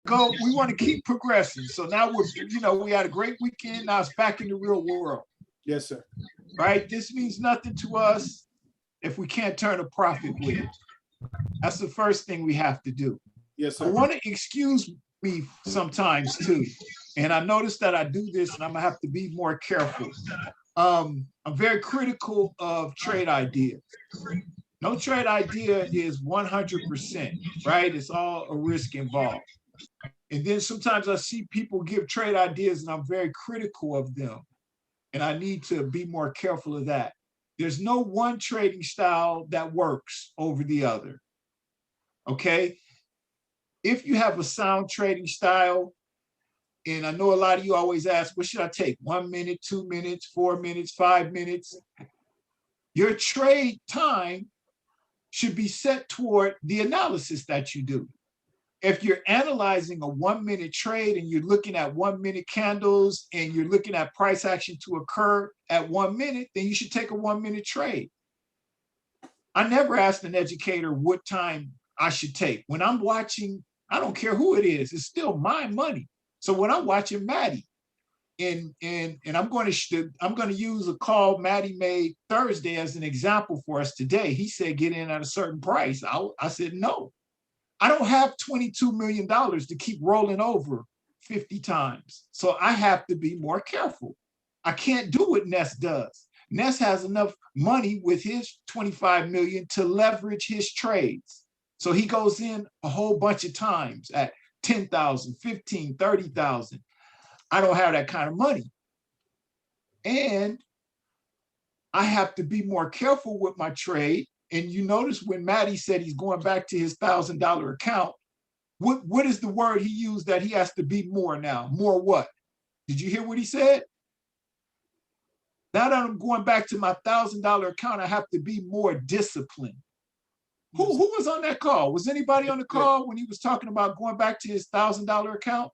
we want to keep progressing. So now we had a great weekend. Now it's back in the real world. Yes, sir. Right? This means nothing to us if we can't turn a profit with it. That's the first thing we have to do. Yes, I sir. want to excuse me sometimes too. And I notice that I do this and I'm gonna have to be more careful. I'm very critical of trade ideas. No trade idea is 100%, right? It's all a risk involved. And then sometimes I see people give trade ideas and I'm very critical of them. And I need to be more careful of that. There's no one trading style that works over the other. Okay. If you have a sound trading style, and I know a lot of you always ask, what should I take? 1 minute, 2 minutes, 4 minutes, 5 minutes? Your trade time should be set toward the analysis that you do. If you're analyzing a 1 minute trade and you're looking at 1 minute candles and you're looking at price action to occur at 1 minute, then you should take a 1 minute trade. I never asked an educator what time I should take. When I'm watching, I don't care who it is, it's still my money. So when I'm watching Maddie, and I'm going to use a call Maddie made Thursday as an example for us today. He said get in at a certain price. I said no. I don't have $22 million to keep rolling over 50 times. So I have to be more careful. I can't do what Ness does. Ness has enough money with his 25 million to leverage his trades. So he goes in a whole bunch of times at 10,000, 15, 30,000. I don't have that kind of money. And I have to be more careful with my trade. And you notice when Maddie said he's going back to his $1,000 account, what is the word he used that he has to be more now? More what? Did you hear what he said? Now that I'm going back to my $1,000 account, I have to be more disciplined. Who was on that call? Was anybody on the call when he was talking about going back to his $1,000 account?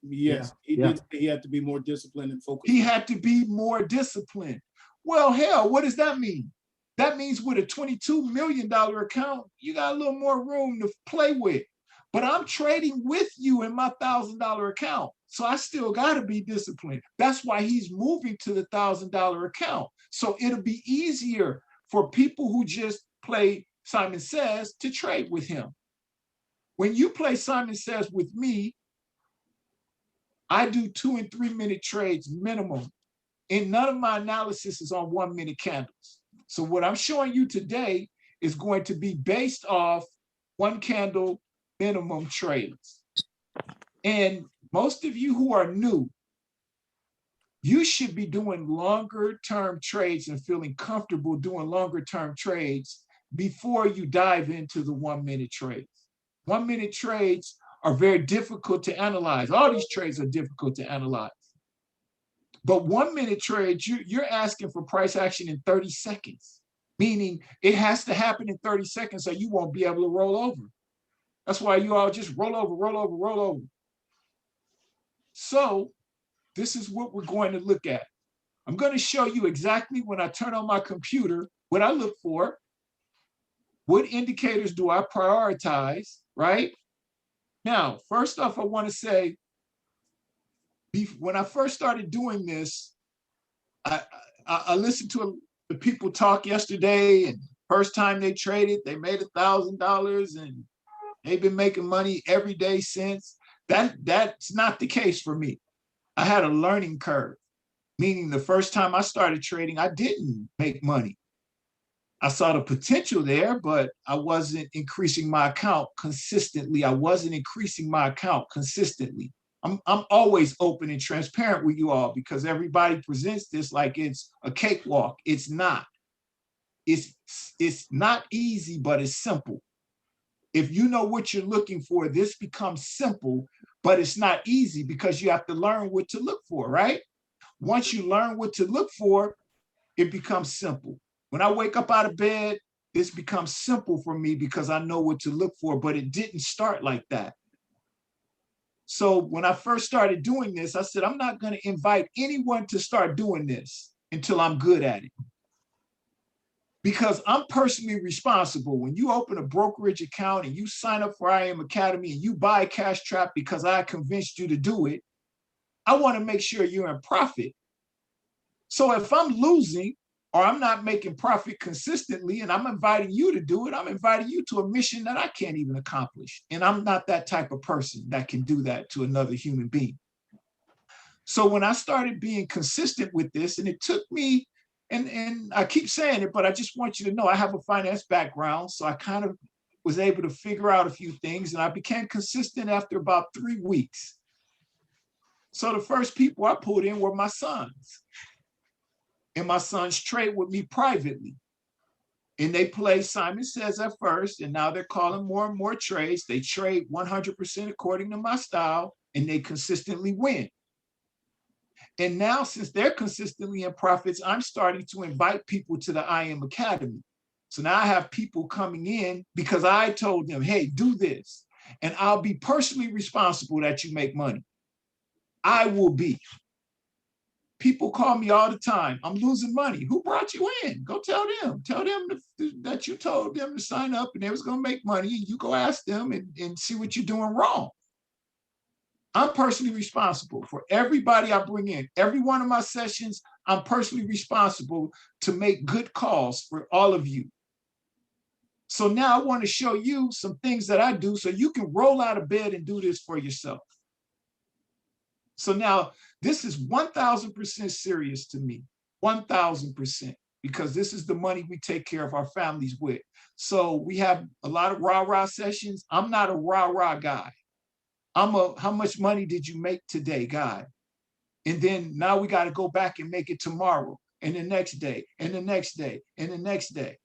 Yes, he did. He had to be more disciplined and focused. He had to be more disciplined. Well, hell, what does that mean? That means with a $22 million account, you got a little more room to play with. But I'm trading with you in my $1,000 account. So I still got to be disciplined. That's why he's moving to the $1,000 account. So it'll be easier for people who just play Simon Says to trade with him. When you play Simon Says with me, I do 2 and 3 minute trades minimum. And none of my analysis is on 1 minute candles. So what I'm showing you today is going to be based off 1 candle minimum trades. And most of you who are new, you should be doing longer term trades and feeling comfortable doing longer term trades before you dive into the 1 minute trades. 1 minute trades are very difficult to analyze. All these trades are difficult to analyze. But 1 minute trades, you're asking for price action in 30 seconds, meaning it has to happen in 30 seconds or you won't be able to roll over. That's why you all just roll over, roll over, roll over. So this is what we're going to look at. I'm going to show you exactly when I turn on my computer, what I look for, what indicators do I prioritize, right? Now, first off, I want to say, when I first started doing this, I listened to the people talk yesterday, and first time they traded, they made $1,000, and they've been making money every day since. That's not the case for me. I had a learning curve, meaning the first time I started trading, I didn't make money. I saw the potential there, but I wasn't increasing my account consistently. I'm always open and transparent with you all because everybody presents this like it's a cakewalk. It's not. It's not easy, but it's simple. If you know what you're looking for, this becomes simple, but it's not easy because you have to learn what to look for, right? Once you learn what to look for, it becomes simple. When I wake up out of bed, this becomes simple for me because I know what to look for, but it didn't start like that. So when I first started doing this, I said, I'm not going to invite anyone to start doing this until I'm good at it. because I'm personally responsible. When you open a brokerage account and you sign up for IM Academy and you buy Cash Trap because I convinced you to do it, I want to make sure you're in profit. So if I'm losing or I'm not making profit consistently and I'm inviting you to do it, I'm inviting you to a mission that I can't even accomplish. And I'm not that type of person that can do that to another human being. So when I started being consistent with this, and it took me, and I keep saying it, but I just want you to know I have a finance background. So I kind of was able to figure out a few things, and I became consistent after about 3 weeks. So the first people I pulled in were my sons. And my sons trade with me privately. And they play Simon Says at first, and now they're calling more and more trades. They trade 100% according to my style, and they consistently win. And now, since they're consistently in profits, I'm starting to invite people to the IM Academy. So now I have people coming in because I told them, hey, do this, and I'll be personally responsible that you make money. I will be. People call me all the time. I'm losing money. Who brought you in? Go tell them. Tell them that you told them to sign up and they was going to make money. You go ask them and see what you're doing wrong. I'm personally responsible for everybody I bring in. Every one of my sessions, I'm personally responsible to make good calls for all of you. So now I want to show you some things that I do so you can roll out of bed and do this for yourself. So now this is 1000% serious to me, 1000%, because this is the money we take care of our families with. So we have a lot of rah-rah sessions. I'm not a rah-rah guy. I'm a how much money did you make today guy. And then now we got to go back and make it tomorrow and the next day and the next day and the next day.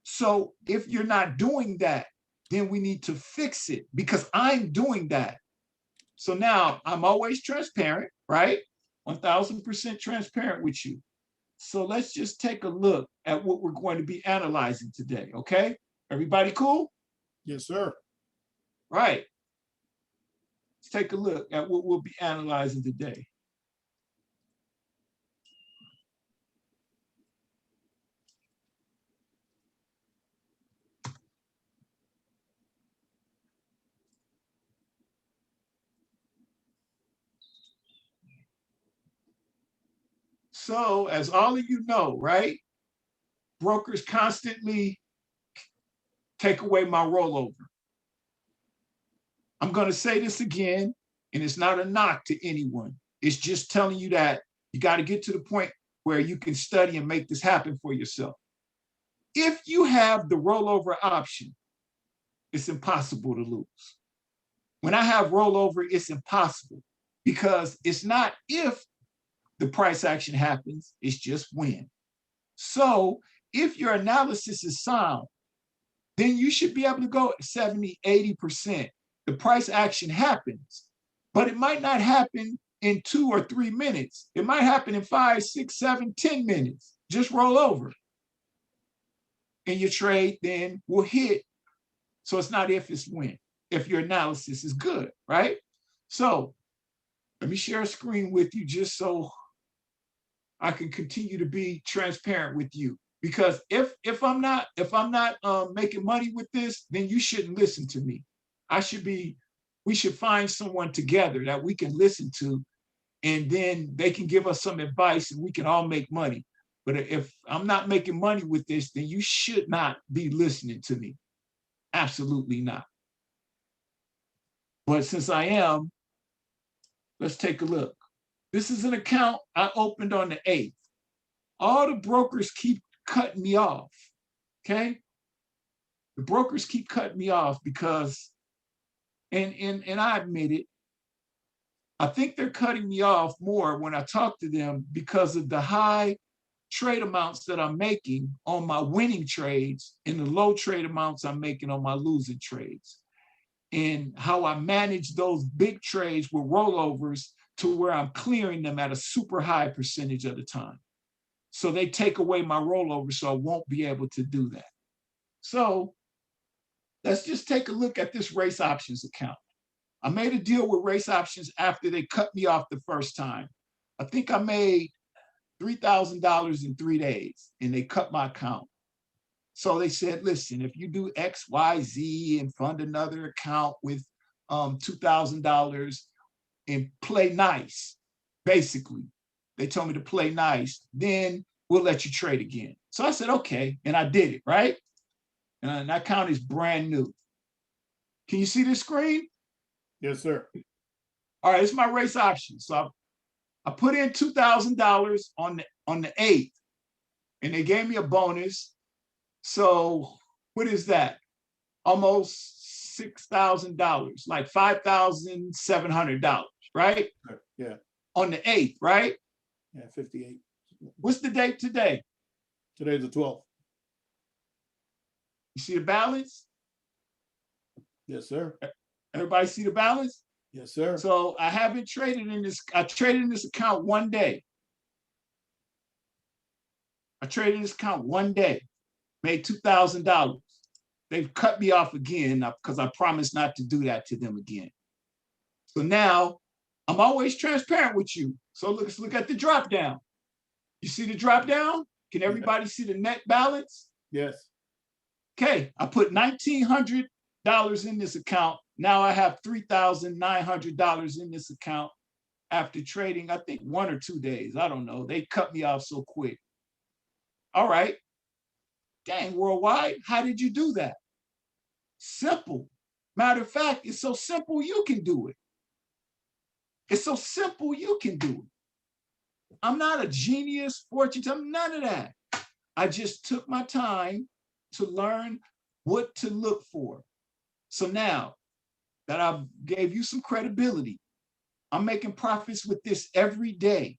So if you're not doing that, then we need to fix it because I'm doing that. So now I'm always transparent, right? 1000% transparent with you. So let's just take a look at what we're going to be analyzing today, okay? Everybody cool? Yes, sir. Right. Let's take a look at what we'll be analyzing today. So as all of you know, right? Brokers constantly take away my rollover. I'm going to say this again, and it's not a knock to anyone. It's just telling you that you got to get to the point where you can study and make this happen for yourself. If you have the rollover option, it's impossible to lose. When I have rollover, it's impossible because it's not if the price action happens, it's just when. So if your analysis is sound, then you should be able to go 70, 80%. The price action happens, but it might not happen in 2 or 3 minutes. It might happen in 5, 6, 7, 10 minutes. Just roll over. And your trade then will hit. So it's not if, it's when, if your analysis is good, right? So let me share a screen with you just so I can continue to be transparent with you. Because if I'm not making money with this, then you shouldn't listen to me. We should find someone together that we can listen to, and then they can give us some advice and we can all make money. But if I'm not making money with this, then you should not be listening to me. Absolutely not. But since I am, let's take a look. This is an account I opened on the 8th. All the brokers keep cutting me off, okay? The brokers keep cutting me off because, and I admit it, I think they're cutting me off more when I talk to them because of the high trade amounts that I'm making on my winning trades and the low trade amounts I'm making on my losing trades. And how I manage those big trades with rollovers to where I'm clearing them at a super high percentage of the time. So they take away my rollover, so I won't be able to do that. So let's just take a look at this race options account. I made a deal with race options after they cut me off the first time. I think I made $3,000 in 3 days, and they cut my account. So they said, listen, if you do X, Y, Z and fund another account with $2,000 and play nice, basically, they told me to play nice, then we'll let you trade again. So I said, okay, and I did it, right? And that account is brand new. Can you see the screen? Yes, sir. All right, it's my race option. So I put in $2,000 on the 8th, and they gave me a bonus. So what is that? Almost $6,000, like $5,700, right? Yeah. On the 8th, right? Yeah, 58. What's the date today? Today's the 12th. You see the balance? Yes, sir. Everybody see the balance? Yes, sir. So I haven't traded in this. I traded in this account one day. I traded in this account one day, made $2,000. They've cut me off again because I promised not to do that to them again. So now I'm always transparent with you. So let's look at the drop down. You see the drop down? Can everybody see the net balance? Yes. Okay, I put $1,900 in this account. Now I have $3,900 in this account after trading, I think 1 or 2 days. I don't know. They cut me off so quick. All right. Dang, Worldwide, how did you do that? Simple. Matter of fact, it's so simple you can do it. It's so simple you can do it. I'm not a genius, fortune teller, none of that. I just took my time to learn what to look for. So now that I gave you some credibility, I'm making profits with this every day.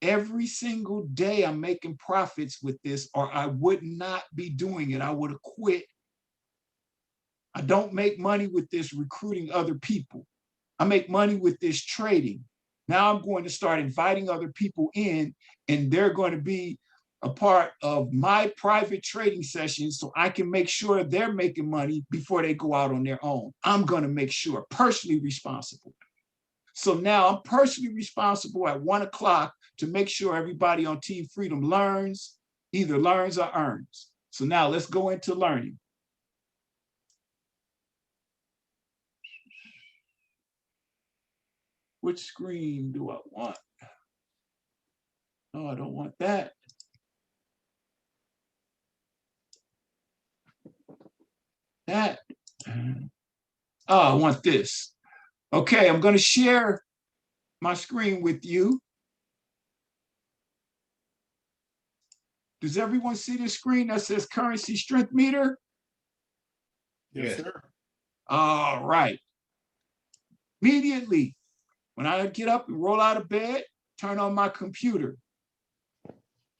Every single day I'm making profits with this, or I would not be doing it. I would have quit. I don't make money with this recruiting other people. I make money with this trading. Now I'm going to start inviting other people in, and they're going to be a part of my private trading sessions so I can make sure they're making money before they go out on their own. I'm going to make sure, personally responsible. So now I'm personally responsible at 1 o'clock to make sure everybody on Team Freedom learns, either learns or earns. So now let's go into learning. Which screen do I want? No, I don't want that. That. Oh, I want this. Okay, I'm going to share my screen with you. Does everyone see the screen that says currency strength meter? Yes, sir. All right. Immediately, when I get up and roll out of bed, turn on my computer.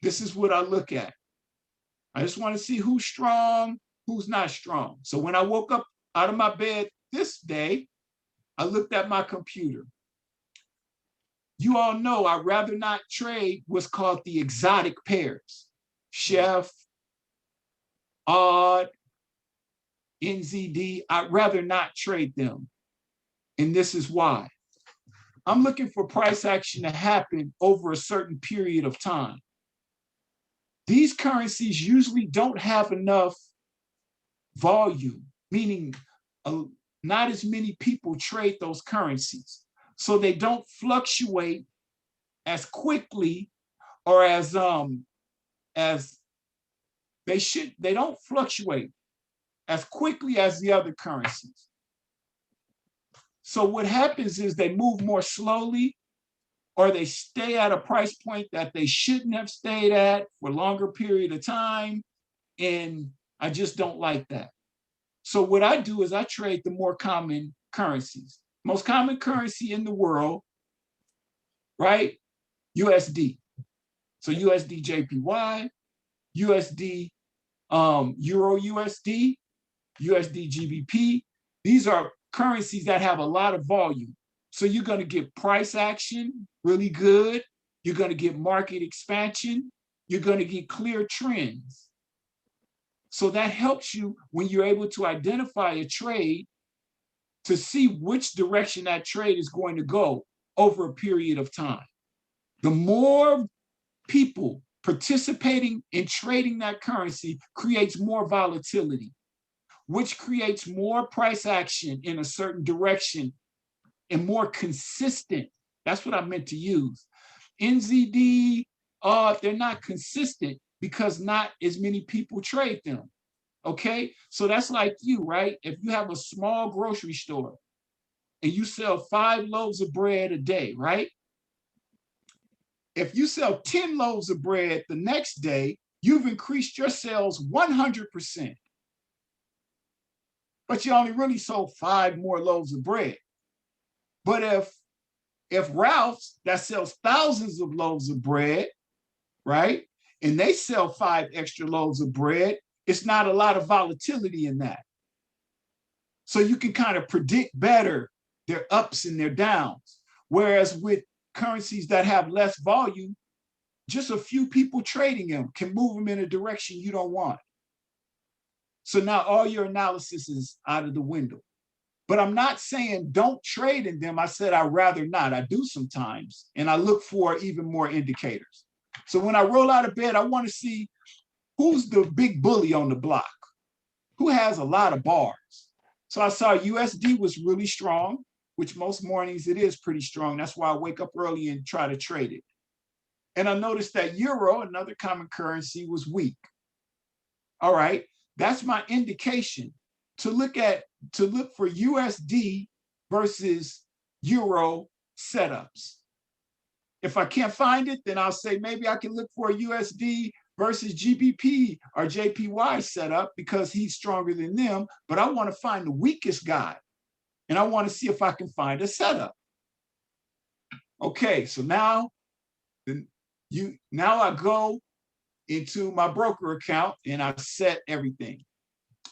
This is what I look at. I just want to see who's strong, who's not strong. So when I woke up out of my bed this day, I looked at my computer. You all know I'd rather not trade what's called the exotic pairs. Chef, Odd, NZD, I'd rather not trade them. And this is why. I'm looking for price action to happen over a certain period of time. These currencies usually don't have enough volume, meaning not as many people trade those currencies. So they don't fluctuate as quickly or as they should. They don't fluctuate as quickly as the other currencies. So what happens is they move more slowly, or they stay at a price point that they shouldn't have stayed at for a longer period of time. And I just don't like that. So what I do is I trade the more common currencies. Most common currency in the world, right? USD. So USD JPY, USD Euro USD, USD GBP. These are currencies that have a lot of volume. So you're going to get price action really good. You're going to get market expansion. You're going to get clear trends. So that helps you when you're able to identify a trade to see which direction that trade is going to go over a period of time. The more people participating in trading that currency creates more volatility, which creates more price action in a certain direction and more consistent. That's what I meant to use. NZD, they're not consistent because not as many people trade them. Okay, so that's like you, right? If you have a small grocery store and you sell 5 loaves of bread a day, right? If you sell 10 loaves of bread the next day, you've increased your sales 100%. But you only really sold 5 more loaves of bread. But if Ralph's that sells thousands of loaves of bread, right? And they sell 5 extra loaves of bread, it's not a lot of volatility in that. So you can kind of predict better their ups and their downs. Whereas with currencies that have less volume, just a few people trading them can move them in a direction you don't want. So now all your analysis is out of the window. But I'm not saying don't trade in them. I said I'd rather not. I do sometimes, and I look for even more indicators. So when I roll out of bed, I want to see who's the big bully on the block, who has a lot of bars. So I saw USD was really strong, which most mornings it is pretty strong. That's why I wake up early and try to trade it. And I noticed that Euro, another common currency, was weak. All right, that's my indication to look for USD versus Euro setups. If I can't find it, then I'll say maybe I can look for a USD versus GBP or JPY setup because he's stronger than them, but I want to find the weakest guy and I want to see if I can find a setup. Okay, so now I go into my broker account and I set everything.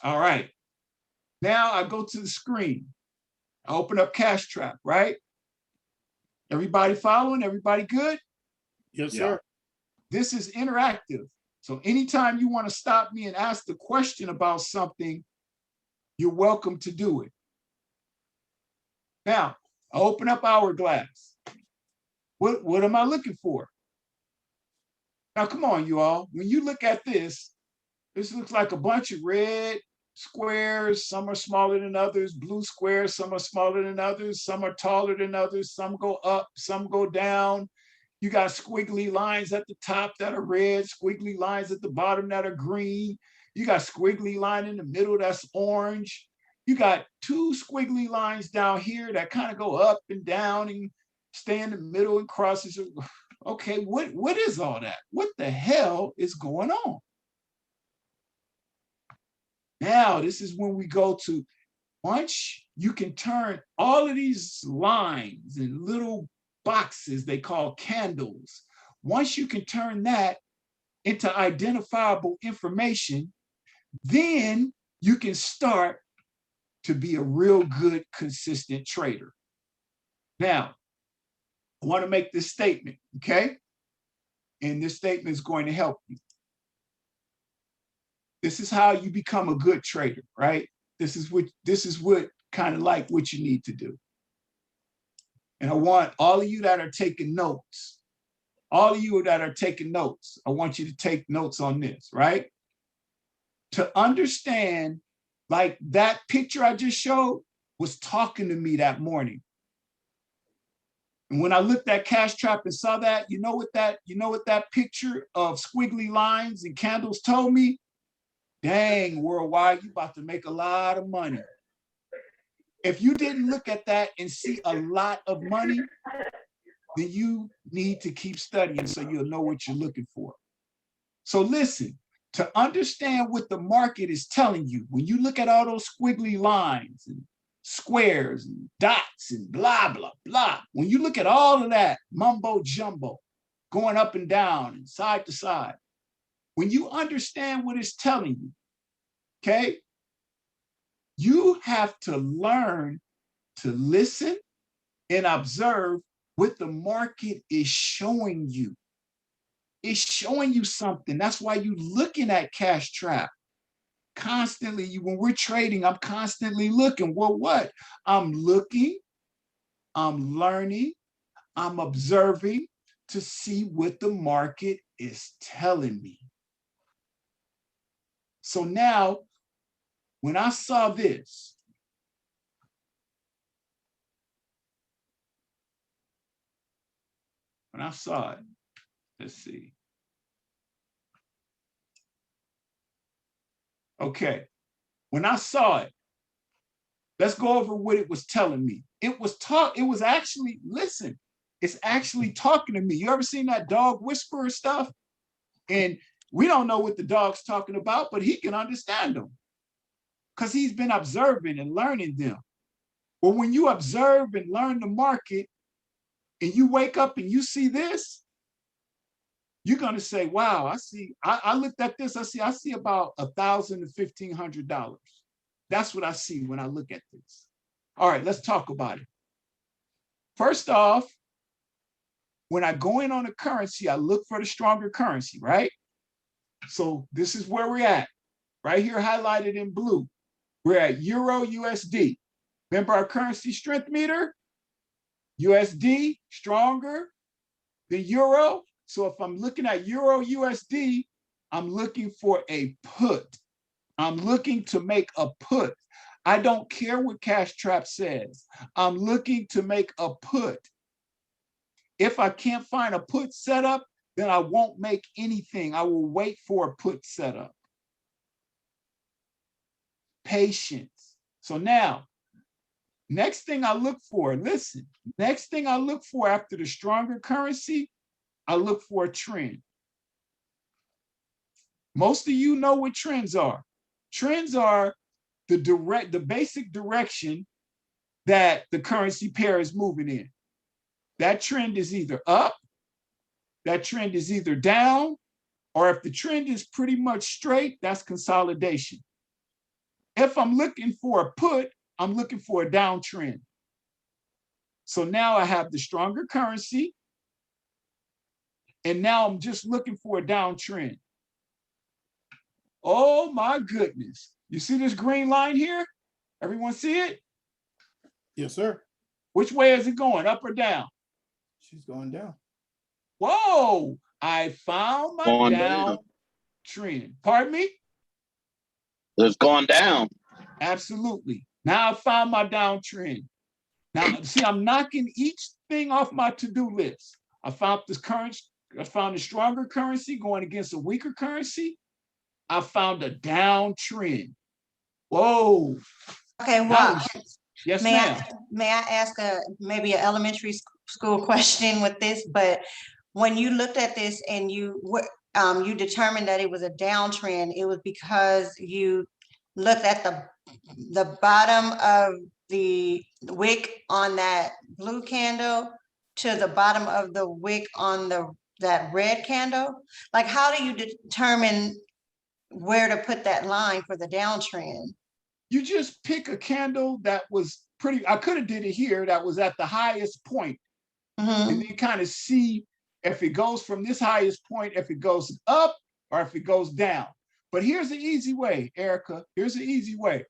All right. Now I go to the screen. I open up Cash Trap, right? Everybody following? Everybody good? Yes, sir. This is interactive. So anytime you want to stop me and ask the question about something, you're welcome to do it. Now, I open up Hourglass. What am I looking for? Now, come on, you all. When you look at this looks like a bunch of red squares. Some are smaller than others. Blue squares, some are smaller than others. Some are taller than others. Some go up, some go down. You got squiggly lines at the top that are red, squiggly lines at the bottom that are green. You got squiggly line in the middle that's orange. You got 2 squiggly lines down here that kind of go up and down and stay in the middle and crosses. Okay, what is all that? What the hell is going on? Now, this is when we go to, once you can turn all of these lines and little boxes they call candles, once you can turn that into identifiable information, then you can start to be a real good, consistent trader. Now, I want to make this statement, okay? And this statement is going to help you. This is how you become a good trader, right? This is what kind of like what you need to do. And I want all of you that are taking notes, I want you to take notes on this, right? To understand, like that picture I just showed was talking to me that morning. And when I looked at Cash Trap and saw that, you know what that picture of squiggly lines and candles told me? Dang, Worldwide, you about to make a lot of money. If you didn't look at that and see a lot of money, then you need to keep studying so you'll know what you're looking for. So listen, to understand what the market is telling you, when you look at all those squiggly lines and squares and dots and blah, blah, blah, when you look at all of that mumbo jumbo going up and down and side to side, when you understand what it's telling you, okay, you have to learn to listen and observe what the market is showing you. It's showing you something. That's why you're looking at Cash Trap. Constantly, when we're trading, I'm constantly looking. Well, what? I'm looking, I'm learning, I'm observing to see what the market is telling me. So now, when I saw this, when I saw it, let's see. Okay, when I saw it, let's go over what it was telling me. It was actually, listen, it's actually talking to me. You ever seen that dog whisperer stuff? And we don't know what the dog's talking about, but he can understand them because he's been observing and learning them. But when you observe and learn the market and you wake up and you see this, you're going to say, wow, I looked at this, I see about $1,000 to $1,500. That's what I see when I look at this. All right, let's talk about it. First off, when I go in on a currency, I look for the stronger currency, right? So this is where we're at, right here highlighted in blue. We're at Euro USD. Remember our currency strength meter? USD stronger than Euro. So if I'm looking at Euro USD, I'm looking for a put. I'm looking to make a put. I don't care what Cash Trap says. I'm looking to make a put. If I can't find a put setup, then I won't make anything. I will wait for a put setup. Patience. So now, next thing I look for, listen, next thing I look for after the stronger currency, I look for a trend. Most of you know what trends are. Trends are the basic direction that the currency pair is moving in. That trend is either up, that trend is either down, or if the trend is pretty much straight, that's consolidation. If I'm looking for a put, I'm looking for a downtrend. So now I have the stronger currency, and now I'm just looking for a downtrend. Oh my goodness. You see this green line here? Everyone see it? Yes, sir. Which way is it going, up or down? She's going down. Whoa, I found my down trend. Pardon me? It's going down. Absolutely. Now I found my downtrend. Now, see, I'm knocking each thing off my to-do list. I found a stronger currency going against a weaker currency. I found a downtrend. Whoa. Okay, well, yes, ma'am. May I ask maybe an elementary school question with this? But when you looked at this and you determined that it was a downtrend, it was because you looked at the bottom of the wick on that blue candle to the bottom of the wick on that red candle. Like, how do you determine where to put that line for the downtrend? You just pick a candle that was pretty, I could have did it here, that was at the highest point. And then kind of see if it goes from this highest point, if it goes up or if it goes down. But here's the easy way, Erica. Here's the easy way.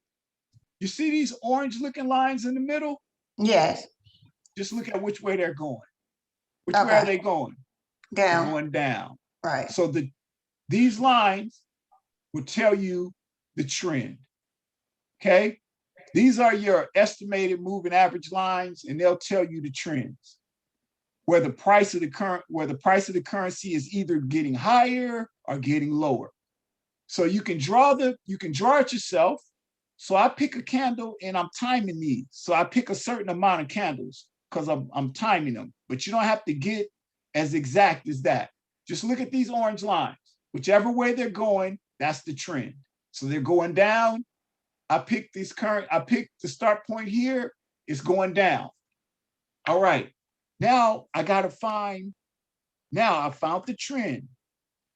You see these orange looking lines in the middle? Yes. Just look at which way they're going. Which way are they going? Down. They're going down. Right. So these lines will tell you the trend. Okay? These are your estimated moving average lines, and they'll tell you the trends. Where the price of the currency is either getting higher or getting lower. So you can draw it yourself. So I pick a candle and I'm timing these. So I pick a certain amount of candles because I'm timing them. But you don't have to get as exact as that. Just look at these orange lines. Whichever way they're going, that's the trend. So they're going down. I pick the start point here, it's going down. All right. Now I found the trend.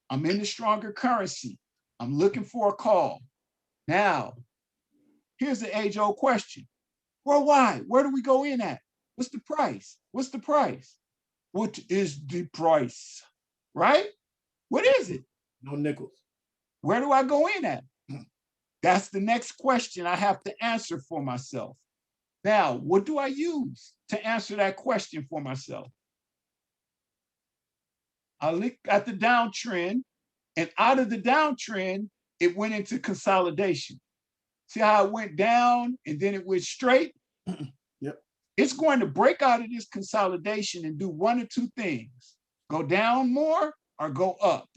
I'm in the stronger currency. I'm looking for a call. Now, here's the age-old question. Well, why? Where do we go in at? What's the price? What's the price? What is the price? Right? What is it? No nickels. Where do I go in at? That's the next question I have to answer for myself. Now, what do I use to answer that question for myself? I looked at the downtrend, and out of the downtrend, it went into consolidation. See how it went down and then it went straight? Yep. It's going to break out of this consolidation and do one or two things: go down more or go up.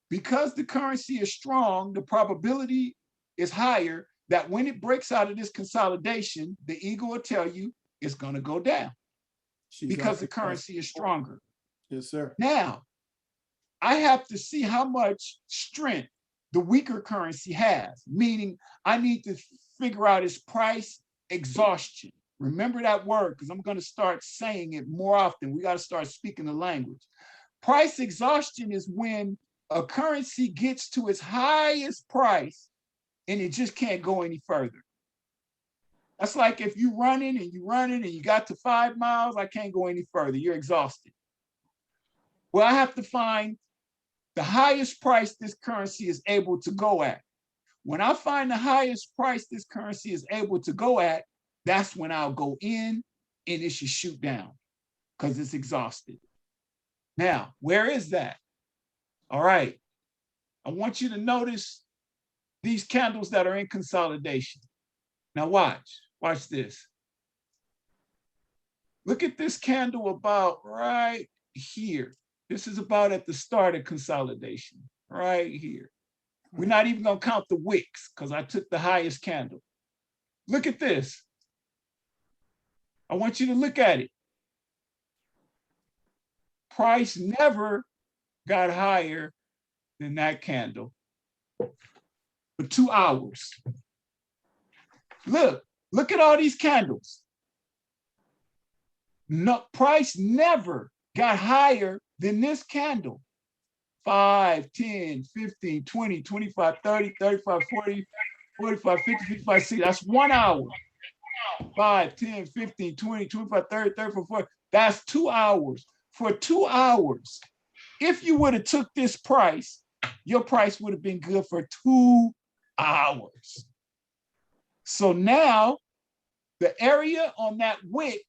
Because the currency is strong, the probability is higher that when it breaks out of this consolidation, the eagle will tell you it's going to go down because the currency is stronger. Yes, sir. Now, I have to see how much strength the weaker currency has, meaning I need to figure out its price exhaustion. Remember that word, because I'm going to start saying it more often. We got to start speaking the language. Price exhaustion is when a currency gets to its highest price and it just can't go any further. That's like if you're running and you got to 5 miles, I can't go any further. You're exhausted. Well, I have to find the highest price this currency is able to go at. When I find the highest price this currency is able to go at, that's when I'll go in and it should shoot down because it's exhausted. Now, where is that? All right. I want you to notice these candles that are in consolidation. Now watch this. Look at this candle about right here. This is about at the start of consolidation, right here. We're not even gonna count the wicks because I took the highest candle. Look at this. I want you to look at it. Price never got higher than that candle for 2 hours. Look at all these candles. No, price never got higher than this candle. 5, 10, 15, 20, 25, 30, 35, 40, 45, 50, 55, 60. That's 1 hour. 5, 10, 15, 20, 25, 30, 34, 40. That's 2 hours. For 2 hours, if you would have took this price, your price would have been good for 2 hours. So now the area on that wick,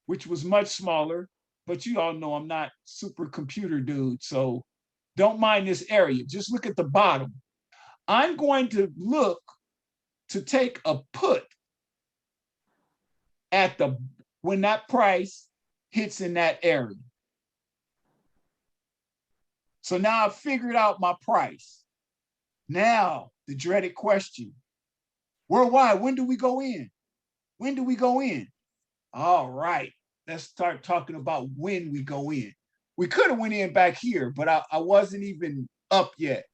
which was much smaller, but you all know I'm not super computer dude, so don't mind this area. Just look at the bottom. I'm going to look to take a put at when that price hits in that area. So now I've figured out my price. Now, the dreaded question. Worldwide, when do we go in? When do we go in? All right, let's start talking about when we go in. We could have went in back here, but I wasn't even up yet.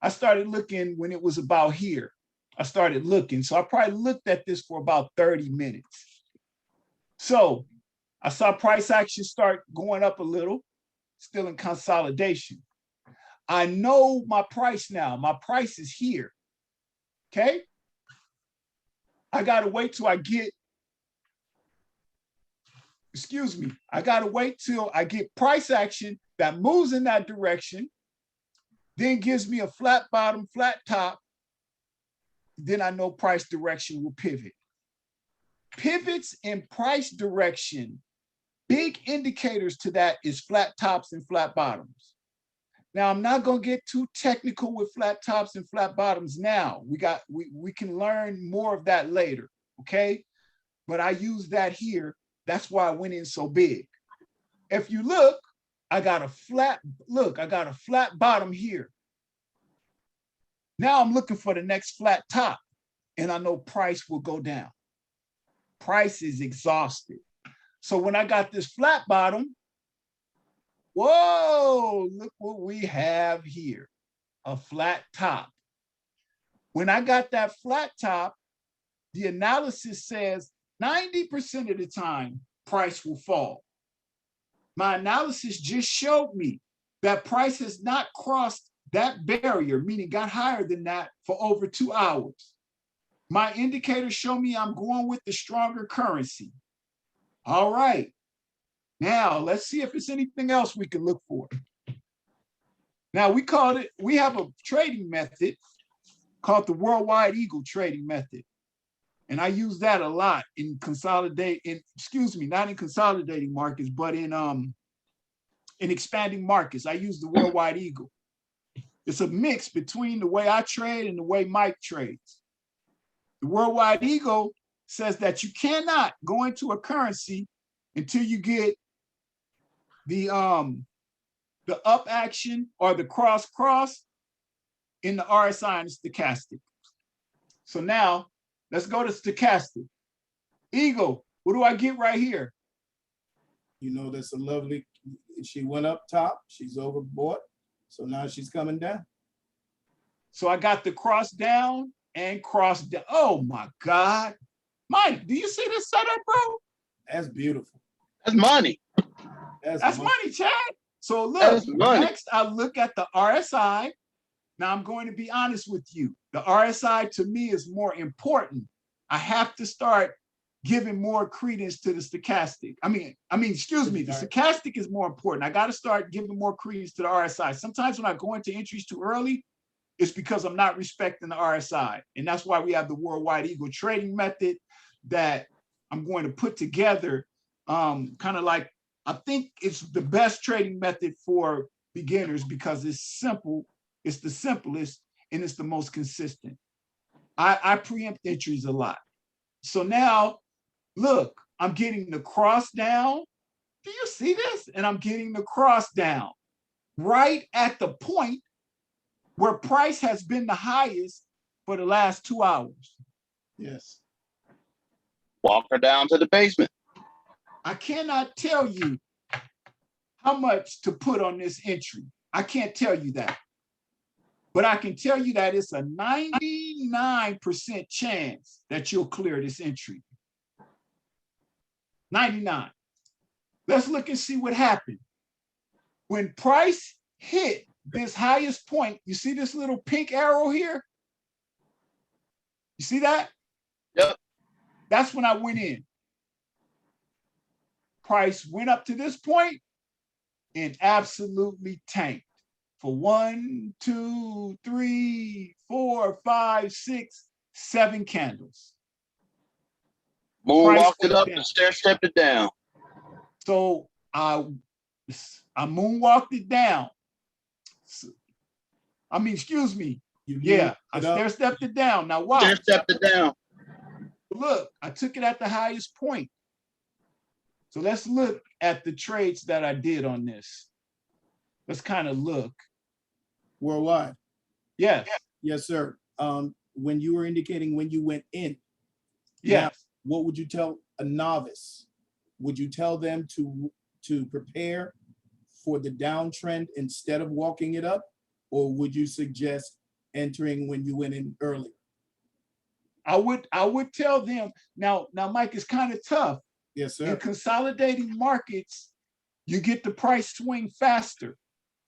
I started looking when it was about here. I started looking. So I probably looked at this for about 30 minutes. So I saw price action start going up a little, still in consolidation. I know my price now. My price is here. Okay? I got to wait till I get, I got to wait till I get price action that moves in that direction, then gives me a flat bottom, flat top. Then I know price direction will pivot. Pivots in price direction, big indicators to that is flat tops and flat bottoms. Now, I'm not going to get too technical with flat tops and flat bottoms now. We can learn more of that later, okay? But I use that here. That's why I went in so big. If you look, I got a flat bottom here. Now I'm looking for the next flat top, and I know price will go down. Price is exhausted. So when I got this flat bottom, whoa, look what we have here, a flat top. When I got that flat top, the analysis says 90% of the time, price will fall. My analysis just showed me that price has not crossed that barrier, meaning got higher than that for over 2 hours. My indicators show me I'm going with the stronger currency. All right. Now, let's see if there's anything else we can look for. Now, we have a trading method called the Worldwide Eagle trading method. And I use that a lot in not in consolidating markets, but in in expanding markets. I use the worldwide eagle. It's a mix between the way I trade and the way Mike trades. The worldwide eagle says that you cannot go into a currency until you get the up action or the cross in the RSI and the stochastic. So now let's go to stochastic. Eagle, what do I get right here? You know, that's a lovely, she went up top, she's overbought. So now she's coming down. So I got the cross down and cross down. Oh my God. Mike, do you see this setup, bro? That's beautiful. That's money. That's money, Chad. So look, next I look at the RSI. Now I'm going to be honest with you. The RSI to me is more important. I have to start giving more credence to the stochastic. Excuse me, the stochastic is more important. I got to start giving more credence to the RSI. Sometimes when I go into entries too early, it's because I'm not respecting the RSI. And that's why we have the worldwide eagle trading method that I'm going to put together. Kind of like, I think it's the best trading method for beginners because it's simple, it's the simplest, and it's the most consistent. I preempt entries a lot. So now, look, I'm getting the cross down. Do you see this? And I'm getting the cross down right at the point where price has been the highest for the last 2 hours. Yes. Walk her down to the basement. I cannot tell you how much to put on this entry. I can't tell you that. But I can tell you that it's a 99% chance that you'll clear this entry. 99. Let's look and see what happened. When price hit this highest point, you see this little pink arrow here? You see that? Yep. That's when I went in. Price went up to this point and absolutely tanked for 1, 2, 3, 4, 5, 6, 7 candles. Moon walked it up and stair stepped it down. So I moonwalked it down. Excuse me. I stair stepped it down. Now watch. Stair stepped it down. Look, I took it at the highest point. So let's look at the trades that I did on this. Let's kind of look. Worldwide. Yes. Yes, sir. When you were indicating when you went in, yes. What would you tell a novice? Would you tell them to prepare for the downtrend instead of walking it up? Or would you suggest entering when you went in early? I would tell them, now Mike, it's kind of tough. Yes, sir. In consolidating markets, you get the price swing faster.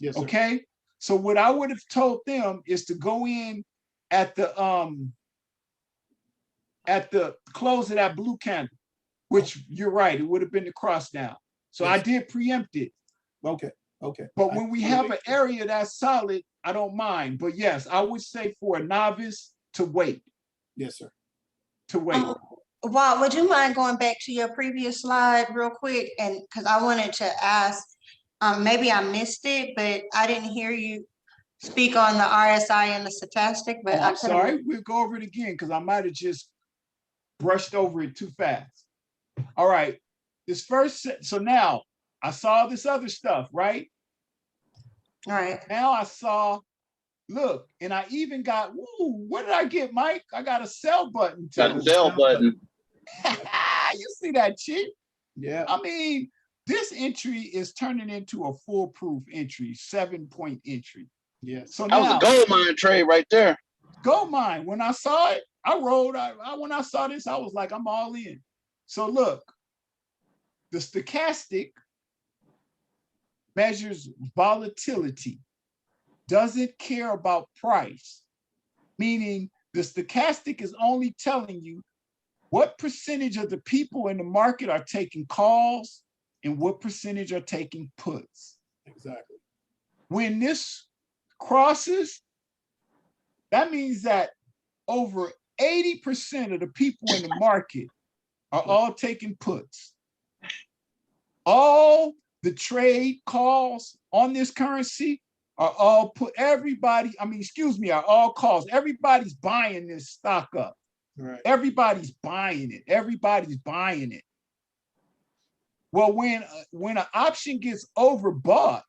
Yes, sir. Okay. So what I would have told them is to go in at the close of that blue candle, which you're right, it would have been the cross down. So yes. I did preempt it. Okay. But when we have an area that's solid, I don't mind. But yes, I would say for a novice to wait. Yes, sir. To wait. Walt, would you mind going back to your previous slide real quick? And because I wanted to ask, maybe I missed it, but I didn't hear you speak on the RSI and the stochastic. But I'm sorry, we'll go over it again because I might have just brushed over it too fast. All right, this first, so now I saw this other stuff, right? All right. Now I saw, look, and I even got, what did I get, Mike? I got a sell button too. Got a sell button. You see that, Chief? Yeah. I mean, this entry is turning into a foolproof entry, 7-point entry. Yeah. So that was a gold mine trade right there. Gold mine. When I saw it, I rolled. When I saw this, I was like, I'm all in. So look, the stochastic measures volatility, doesn't care about price, meaning the stochastic is only telling you what percentage of the people in the market are taking calls and what percentage are taking puts. Exactly. When this crosses, that means that over 80% of the people in the market are all taking puts. All the trade calls on this currency are all are all calls. Everybody's buying this stock up. Right. Everybody's buying it. Everybody's buying it. Well, when an option gets overbought,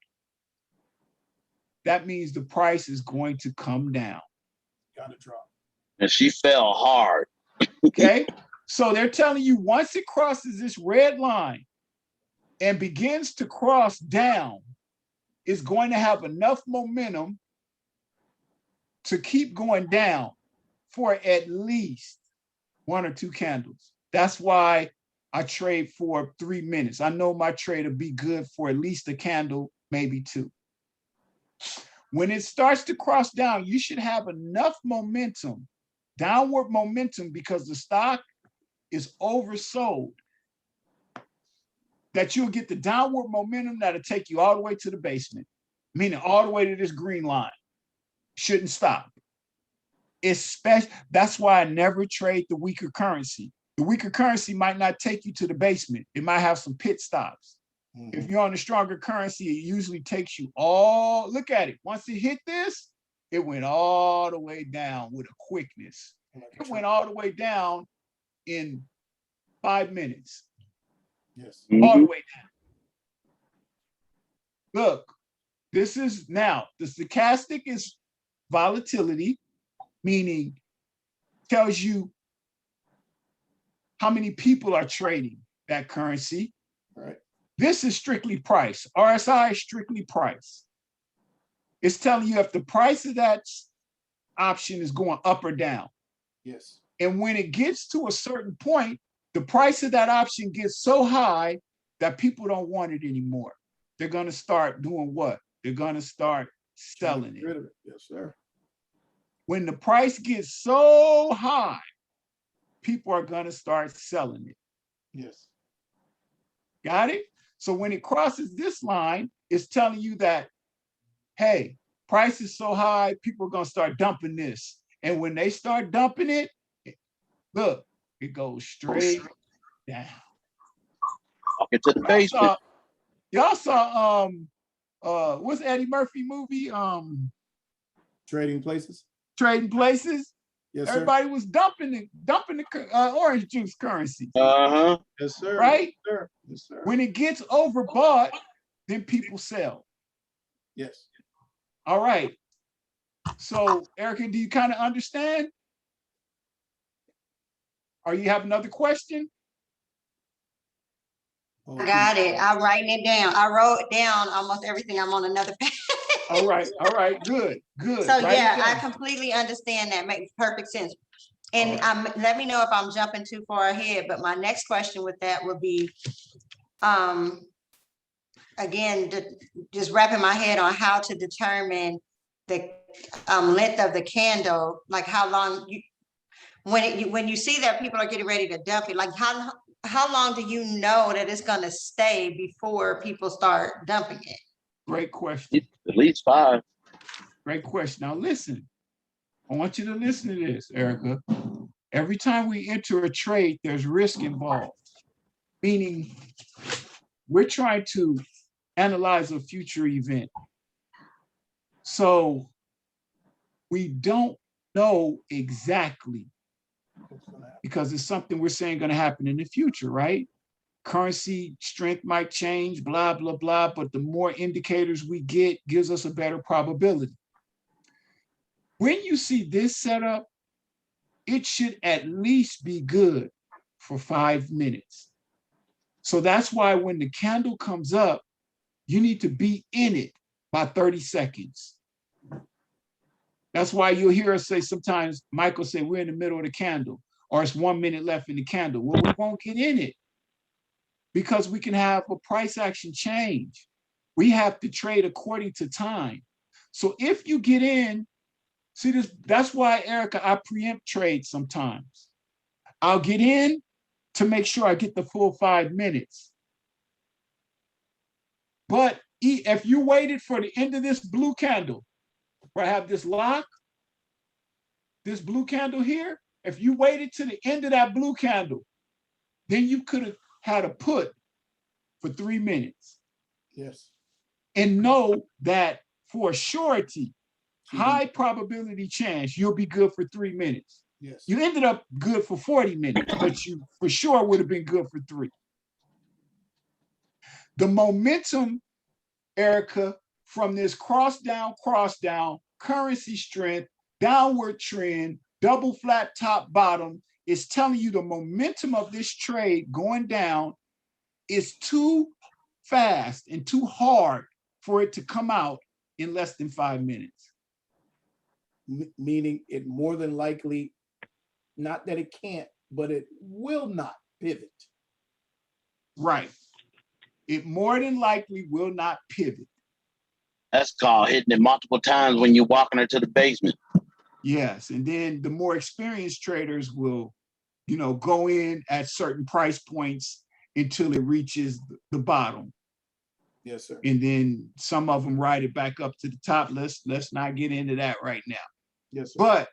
that means the price is going to come down. Gotta drop. And she fell hard. Okay. So they're telling you once it crosses this red line and begins to cross down, it's going to have enough momentum to keep going down for at least 1 or 2 candles. That's why I trade for 3 minutes. I know my trade will be good for at least a candle, maybe 2. When it starts to cross down, you should have enough momentum, downward momentum, because the stock is oversold, that you'll get the downward momentum that'll take you all the way to the basement, meaning all the way to this green line. Shouldn't stop. That's why I never trade the weaker currency. The weaker currency might not take you to the basement. It might have some pit stops. If you're on a stronger currency, it usually takes you look at it. Once it hit this, it went all the way down with a quickness. It went all the way down in 5 minutes. Yes. All the way down. Look, the stochastic is volatility, meaning tells you how many people are trading that currency. Right. This is strictly price. RSI is strictly price. It's telling you if the price of that option is going up or down. Yes. And when it gets to a certain point, the price of that option gets so high that people don't want it anymore. They're going to start doing what? They're going to start selling it. Yes, sir. When the price gets so high, people are going to start selling it. Yes. Got it? So when it crosses this line, it's telling you that, hey, price is so high, people are going to start dumping this. And when they start dumping it, look, it goes straight down. Into the basement. Y'all saw what's Eddie Murphy movie? Trading Places. Trading Places. Yes, sir. Everybody was dumping the orange juice currency. Uh-huh. Yes, sir. Right? Yes, sir. Yes, sir. When it gets overbought, then people sell. Yes. All right. So, Erica, do you kind of understand? Or you have another question? Got it. I'm writing it down. I wrote down almost everything. I'm on another page. All right. Good. So Write it yeah, I down. completely understand that. Makes perfect sense. And let me know if I'm jumping too far ahead, but my next question with that would be, again, just wrapping my head on how to determine the length of the candle, like how long when you see that people are getting ready to dump it, like how long do you know that it's going to stay before people start dumping it? Great question. At least 5. Great question. Now listen, I want you to listen to this, Erica. Every time we enter a trade, there's risk involved, meaning we're trying to analyze a future event. So we don't know exactly, because it's something we're saying going to happen in the future, right? Currency strength might change, blah, blah, blah, but the more indicators we get gives us a better probability. When you see this setup, it should at least be good for 5 minutes. So that's why when the candle comes up, you need to be in it by 30 seconds. That's why you'll hear us say sometimes, Michael say, we're in the middle of the candle, or it's 1 minute left in the candle. Well, we won't get in it because we can have a price action change. We have to trade according to time. So if you get in, see this, that's why, Erica, I preempt trade sometimes. I'll get in to make sure I get the full 5 minutes. But if you waited for the end of this blue candle, where I have this lock, this blue candle here, if you waited to the end of that blue candle, then you could have had a put for 3 minutes. Yes. And know that for a surety, high probability chance, you'll be good for 3 minutes. Yes. You ended up good for 40 minutes, but you for sure would have been good for 3. The momentum, Erica, from this cross down, currency strength, downward trend, double flat top bottom is telling you the momentum of this trade going down is too fast and too hard for it to come out in less than 5 minutes. Meaning it more than likely, not that it can't, but it will not pivot. Right. It more than likely will not pivot. That's called hitting it multiple times when you're walking her to the basement. Yes. And then the more experienced traders will, go in at certain price points until it reaches the bottom. Yes, sir. And then some of them ride it back up to the top. Let's not get into that right now. Yes, sir. But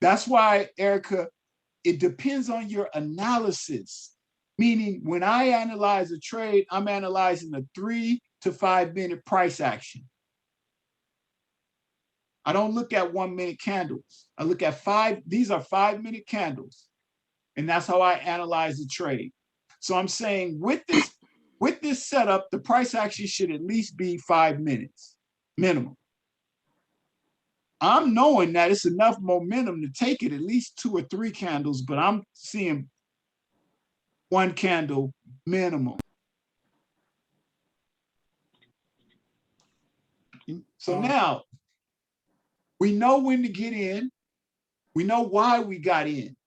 that's why, Erica, it depends on your analysis. Meaning when I analyze a trade, I'm analyzing a 3 to 5 minute price action. I don't look at 1 minute candles. I look at 5, these are 5 minute candles. And that's how I analyze the trade. So I'm saying with this setup, the price action should at least be 5 minutes minimum. I'm knowing that it's enough momentum to take it at least 2 or 3 candles, but I'm seeing 1 candle minimum. So now we know when to get in. We know why we got in.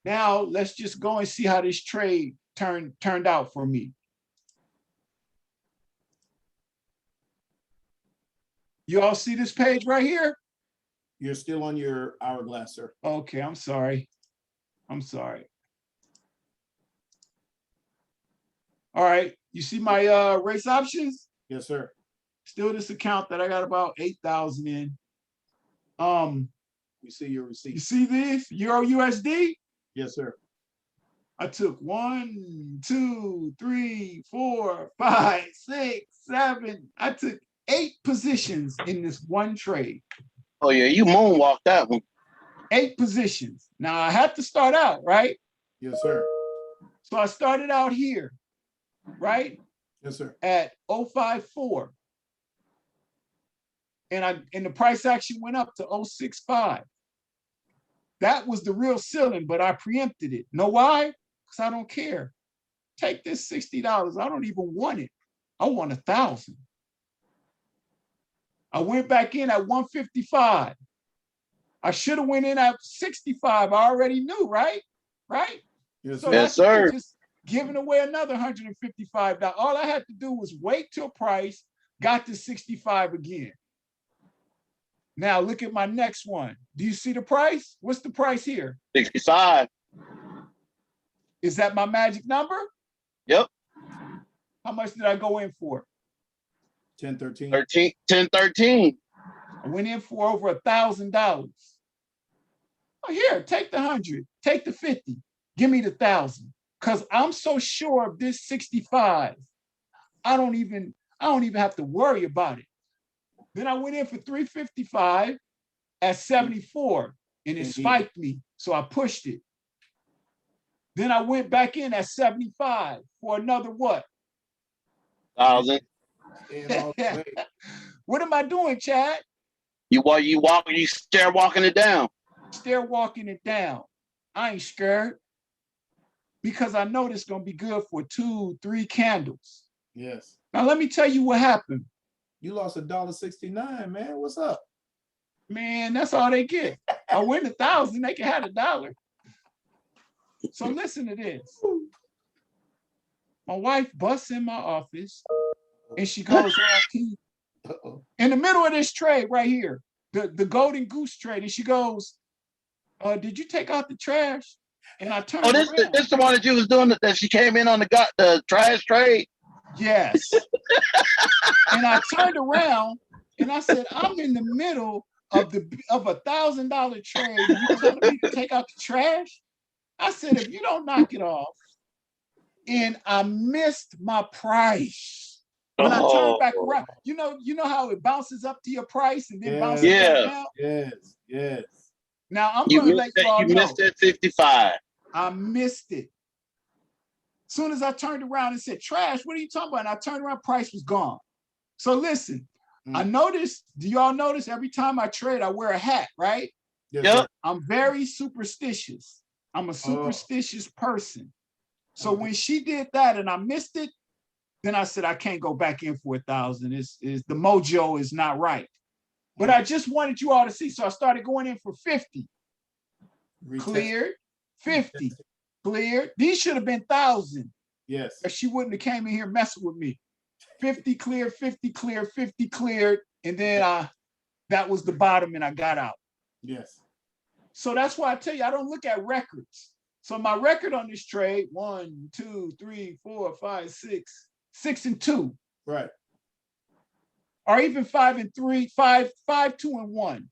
Now let's just go and see how this trade turned out for me. You all see this page right here? You're still on your hourglass, sir. Okay, I'm sorry. All right, you see my race options? Yes, sir. Still this account that I got about 8,000 in. We see your You receipt. see this? Euro USD? Yes, sir. I took 1, 2, 3, 4, 5, 6, 7. I took 8 positions in this one trade. Oh yeah, you moonwalked that one. 8 positions. Now I have to start out, right? Yes, sir. So I started out here, right? Yes, sir. At 054. And the price action went up to 065. That was the real ceiling, but I preempted it. Know why? Because I don't care. Take this $60. I don't even want it. I want 1,000. I went back in at 155. I should have went in at 65. I already knew, right? Right? Yes, So sir. Yes, sir. just giving away another $155. All I had to do was wait till price got to 65 again. Now look at my next one. Do you see the price? What's the price here? 65. Is that my magic number? Yep. How much did I go in for? 1013. 1013. I went in for over $1,000. Oh, here, take the 100, take the 50, give me the 1,000. Because I'm so sure of this 65, I don't even have to worry about it. Then I went in for 355 at 74, and it spiked me, so I pushed it. Then I went back in at 75 for another what? 1,000. What am I doing, Chad? You stair walking it down. Stair walking it down. I ain't scared because I know this gonna be good for 2, 3 candles. Yes. Now let me tell you what happened. You lost $1.69, man. What's up? Man, that's all they get. I win 1,000, they can have $1. So listen to this. My wife busts in my office and she goes, in the middle of this trade right here, the golden goose trade, and she goes, did you take out the trash? And I turned around. This the one that you was doing that she came in on the trash trade? Yes. And I turned around and I said, I'm in the middle of $1,000 trade. And you telling me to take out the trash? I said, if you don't knock it off, and I missed my price. When I turn Oh, back around, you know how it bounces up to your price and then bounces Yes, back yeah. down. yes, yes. Now I'm You gonna missed let that. you all You know missed that 55. I missed it. Soon as I turned around and said, "Trash, what are you talking about?" And I turned around, price was gone. So listen, I noticed, do y'all notice every time I trade, I wear a hat, right? Yes, Yep. sir. I'm very superstitious. I'm a Oh. superstitious person. So Okay. when she did that and I missed it, then I said, I can't go back in for 1,000. Is the mojo is not right. But I just wanted you all to see. So I started going in for 50. Retest. Cleared, 50. Cleared. These should have been 1,000. Yes. If she wouldn't have came in here messing with me. 50 cleared, 50 cleared, 50 cleared. And then that was the bottom and I got out. Yes. So that's why I tell you, I don't look at records. So my record on this trade, 1, 2, 3, 4, 5, 6, 6 and 2. Right. Or even 5 and 3, 5, 2 and 1.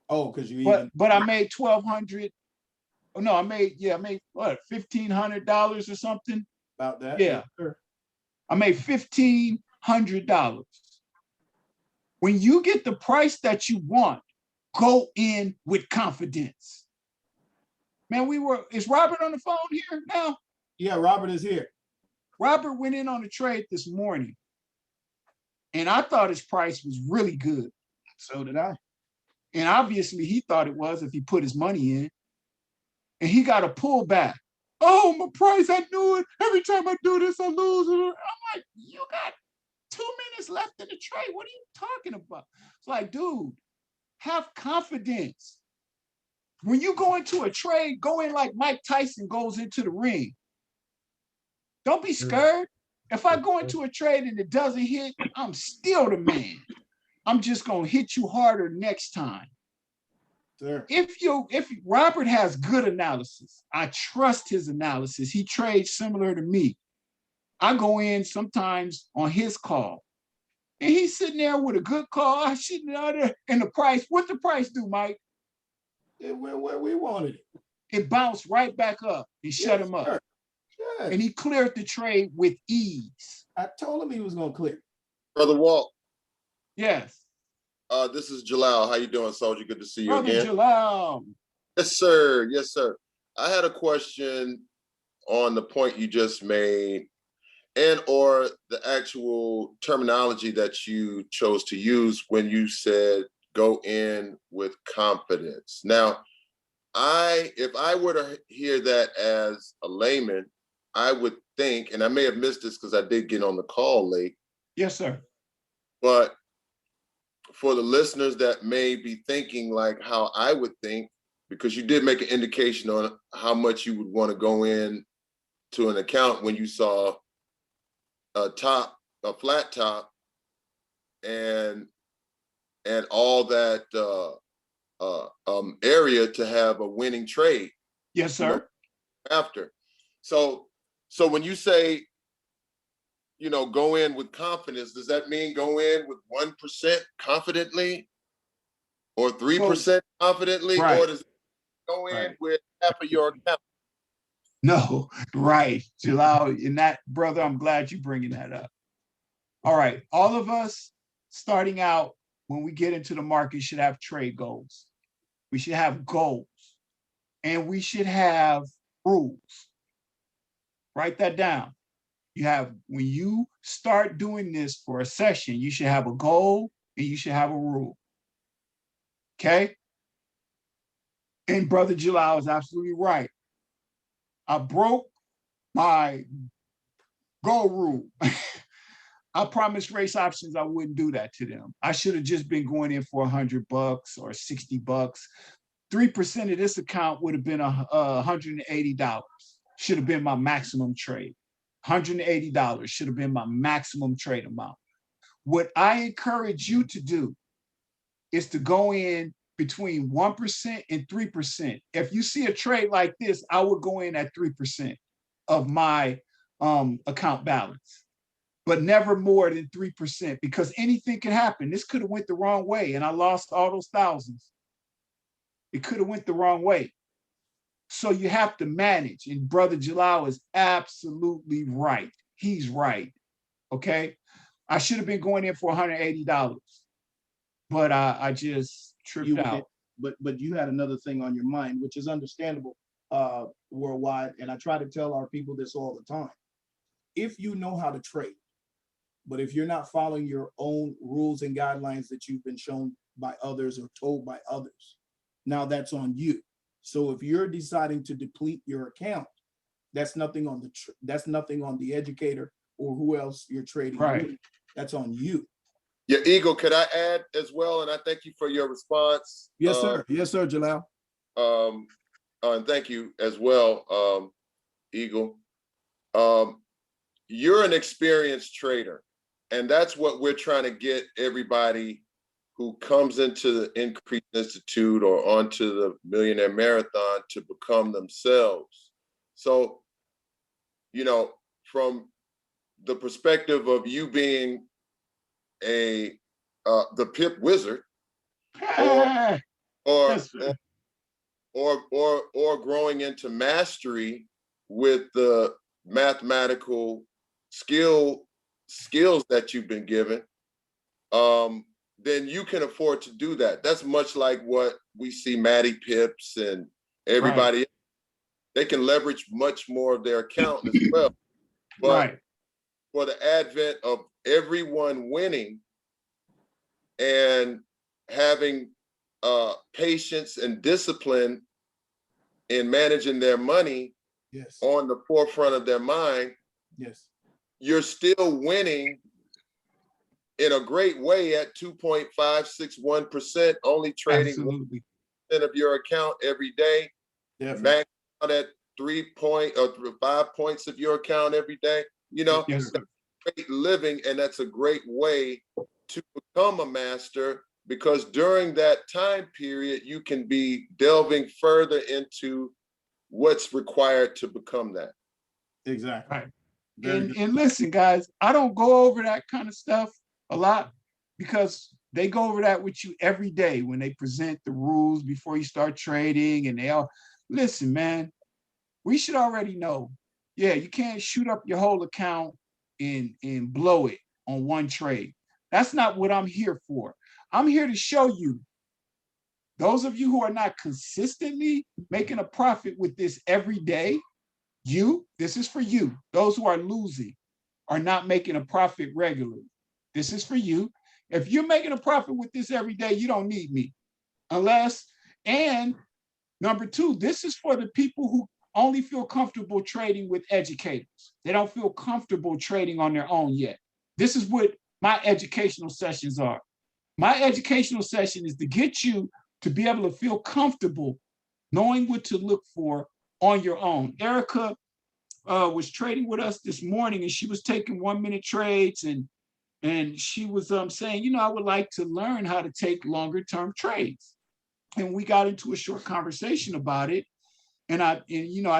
Oh, because you even. But I made 1,200. Oh no, I made what, $1,500 or something. About that. Yeah. Yes, sir. I made $1,500. When you get the price that you want, go in with confidence. Man, is Robert on the phone here now? Yeah, Robert is here. Robert went in on a trade this morning, and I thought his price was really good. So did I. And obviously, he thought it was if he put his money in. And he got a pullback. Oh, my price, I knew it. Every time I do this, I lose. I'm like, you got 2 minutes left in the trade. What are you talking about? It's like, dude, have confidence. When you go into a trade, go in like Mike Tyson goes into the ring. Don't be scared. If I go into a trade and it doesn't hit, I'm still the man. I'm just gonna hit you harder next time. Sir. If Robert has good analysis, I trust his analysis. He trades similar to me. I go in sometimes on his call, and he's sitting there with a good call. I shouldn't know there. And the price, what the price do, Mike? It went where we wanted it. It bounced right back up and shut him up. Sir. Yes. And he cleared the trade with ease. I told him he was gonna clear. Brother Walt, Yes. this is Jalal. How you doing, soldier? Good to see you Brother again. Jalal. Yes, sir. Yes, sir. I had a question on the point you just made and or the actual terminology that you chose to use when you said go in with confidence. Now, if I were to hear that as a layman, I would think, and I may have missed this because I did get on the call late, Yes, sir. but for the listeners that may be thinking like how I would think, because you did make an indication on how much you would want to go in to an account when you saw a flat top, and all that area to have a winning trade. Yes, sir. After. So when you say, go in with confidence, does that mean go in with 1% confidently or 3% confidently? Right. Or does it go in with half of your account? No, right. Jalal, and that, brother, I'm glad you're bringing that up. All right. All of us starting out when we get into the market should have trade goals. We should have goals and we should have rules. Write that down. When you start doing this for a session, you should have a goal and you should have a rule. Okay? And Brother Jalal is absolutely right. I broke my goal rule. I promised race options I wouldn't do that to them. I should have just been going in for $100 or $60. 3% of this account would have been $180. Should have been my maximum trade. $180 should have been my maximum trade amount. What I encourage you to do is to go in between 1% and 3%. If you see a trade like this, I would go in at 3% of my account balance, but never more than 3% because anything can happen. This could have went the wrong way and I lost all those thousands. It could have went the wrong way. So you have to manage. And Brother Jalal is absolutely right. He's right. Okay. I should have been going in for $180, but I just tripped You out. but you had another thing on your mind, which is understandable worldwide. And I try to tell our people this all the time. If you know how to trade, but if you're not following your own rules and guidelines that you've been shown by others or told by others, now that's on you. So if you're deciding to deplete your account, that's nothing on the educator or who else you're trading Right. with. That's on you. Yeah, Eagle, could I add as well? And I thank you for your response. Yes, sir. Yes, sir, Jalal. And thank you as well, Eagle. You're an experienced trader, and that's what we're trying to get everybody who comes into the Increase Institute or onto the Millionaire Marathon to become themselves. So, you know, from the perspective of you being the Pip Wizard, or growing into mastery with the mathematical skills that you've been given, then you can afford to do that. That's much like what we see Matty Pips and everybody. Right. They can leverage much more of their account as well. But for the advent of everyone winning and having patience and discipline in managing their money on the forefront of their mind, you're still winning in a great way at 2.561%, only trading 1% of your account every day. Max out at 3 or 5 points of your account every day. You know, that's great living, and that's a great way to become a master, because during that time period, you can be delving further into what's required to become that. Exactly. Right. And listen, guys, I don't go over that kind of stuff a lot, because they go over that with you every day when they present the rules before you start trading. And they all, listen, man, we should already know. Yeah, you can't shoot up your whole account and blow it on one trade. That's not what I'm here for. I'm here to show you, those of you who are not consistently making a profit with this every day, this is for you. Those who are losing, are not making a profit regularly. This is for you. If you're making a profit with this every day, you don't need me. And number two, this is for the people who only feel comfortable trading with educators. They don't feel comfortable trading on their own yet. This is what my educational sessions are. My educational session is to get you to be able to feel comfortable knowing what to look for on your own. Erica was trading with us this morning, and she was taking 1-minute trades, and she was saying, I would like to learn how to take longer term trades. And we got into a short conversation about it. And I